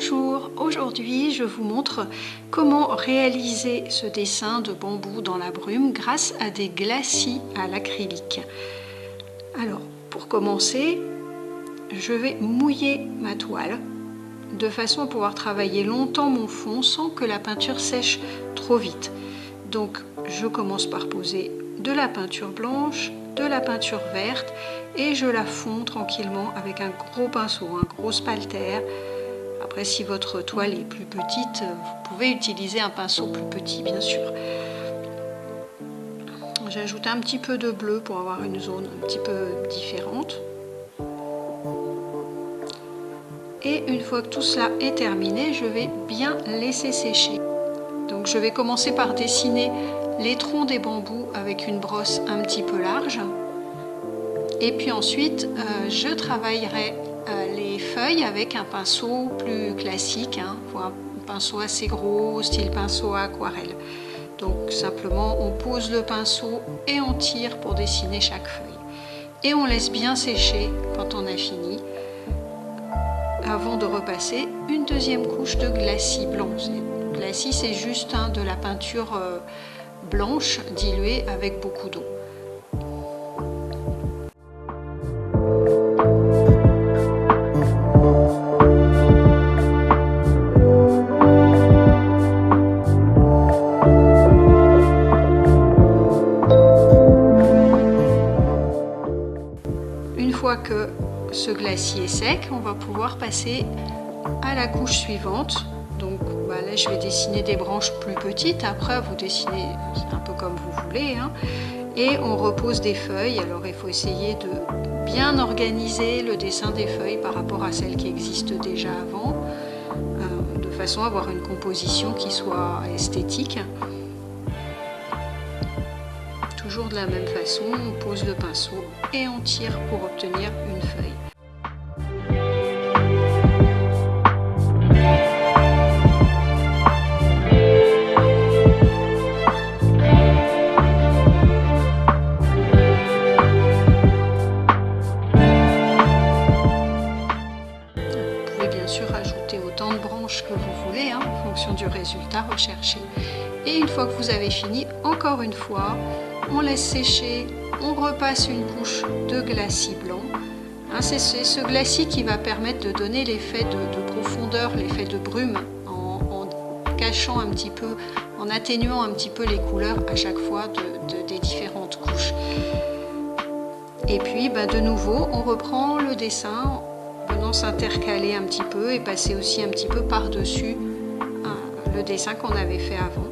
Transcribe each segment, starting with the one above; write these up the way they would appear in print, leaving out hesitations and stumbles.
Bonjour, aujourd'hui je vous montre comment réaliser ce dessin de bambou dans la brume grâce à des glacis à l'acrylique. Alors pour commencer, je vais mouiller ma toile de façon à pouvoir travailler longtemps mon fond sans que la peinture sèche trop vite. Donc je commence par poser de la peinture blanche, de la peinture verte et je la fonds tranquillement avec un gros pinceau, un gros spalter. Après, si votre toile est plus petite, vous pouvez utiliser un pinceau plus petit, bien sûr. J'ajoute un petit peu de bleu pour avoir une zone un petit peu différente. Et une fois que tout cela est terminé, je vais bien laisser sécher. Donc je vais commencer par dessiner les troncs des bambous avec une brosse un petit peu large. Et puis ensuite, je travaillerai les feuilles avec un pinceau plus classique, un pinceau assez gros, style pinceau à aquarelle. Donc simplement on pose le pinceau et on tire pour dessiner chaque feuille. Et on laisse bien sécher quand on a fini, avant de repasser une deuxième couche de glacis blanc. Le glacis c'est juste de la peinture blanche diluée avec beaucoup d'eau. Une fois que ce glacis est sec, on va pouvoir passer à la couche suivante. Donc là je vais dessiner des branches plus petites, après vous dessinez un peu comme vous voulez, et on repose des feuilles. Alors il faut essayer de bien organiser le dessin des feuilles par rapport à celles qui existent déjà avant, de façon à avoir une composition qui soit esthétique. Toujours de la même façon, on pose le pinceau et on tire pour obtenir une feuille. Vous pouvez bien sûr ajouter autant de branches que vous voulez, en fonction du résultat recherché. Et une fois que vous avez fini, encore une fois, on laisse sécher, on repasse une couche de glacis blanc. C'est ce glacis qui va permettre de donner l'effet de profondeur, l'effet de brume, en cachant un petit peu, en atténuant un petit peu les couleurs à chaque fois des différentes couches. Et puis de nouveau, on reprend le dessin en venant s'intercaler un petit peu et passer aussi un petit peu par-dessus le dessin qu'on avait fait avant.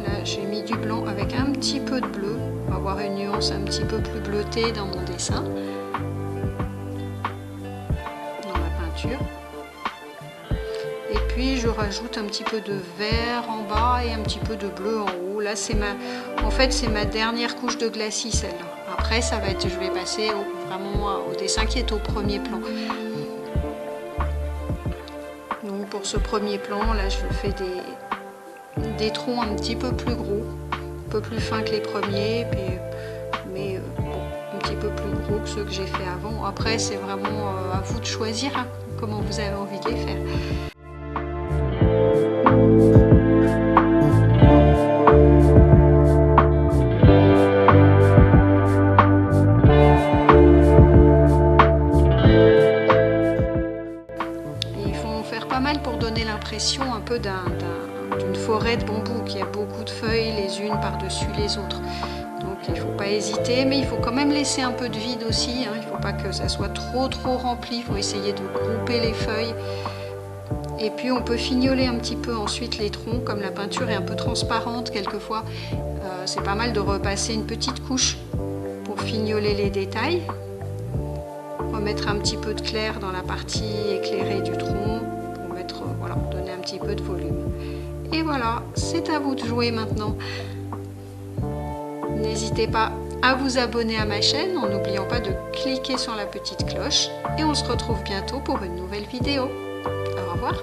Là j'ai mis du blanc avec un petit peu de bleu pour avoir une nuance un petit peu plus bleutée dans mon dessin, dans la peinture. Et puis je rajoute un petit peu de vert en bas et un petit peu de bleu en haut. Là c'est ma dernière couche de glacis, celle-là. Après je vais passer vraiment au dessin qui est au premier plan. Donc pour ce premier plan là je fais des troncs un petit peu plus gros, un peu plus fins que les premiers, mais un petit peu plus gros que ceux que j'ai fait avant. Après c'est vraiment à vous de choisir comment vous avez envie de les faire. Et il faut en faire pas mal pour donner l'impression un peu d'une forêt de bambou qui a beaucoup de feuilles les unes par-dessus les autres. Donc il ne faut pas hésiter, mais il faut quand même laisser un peu de vide aussi, il ne faut pas que ça soit trop rempli, il faut essayer de grouper les feuilles. Et puis on peut fignoler un petit peu ensuite les troncs, comme la peinture est un peu transparente quelquefois, c'est pas mal de repasser une petite couche pour pour fignoler les détails, remettre un petit peu de clair dans la partie éclairée du tronc, pour mettre, voilà, donner un petit peu de volume. Et voilà, c'est à vous de jouer maintenant. N'hésitez pas à vous abonner à ma chaîne en n'oubliant pas de cliquer sur la petite cloche et on se retrouve bientôt pour une nouvelle vidéo. Au revoir.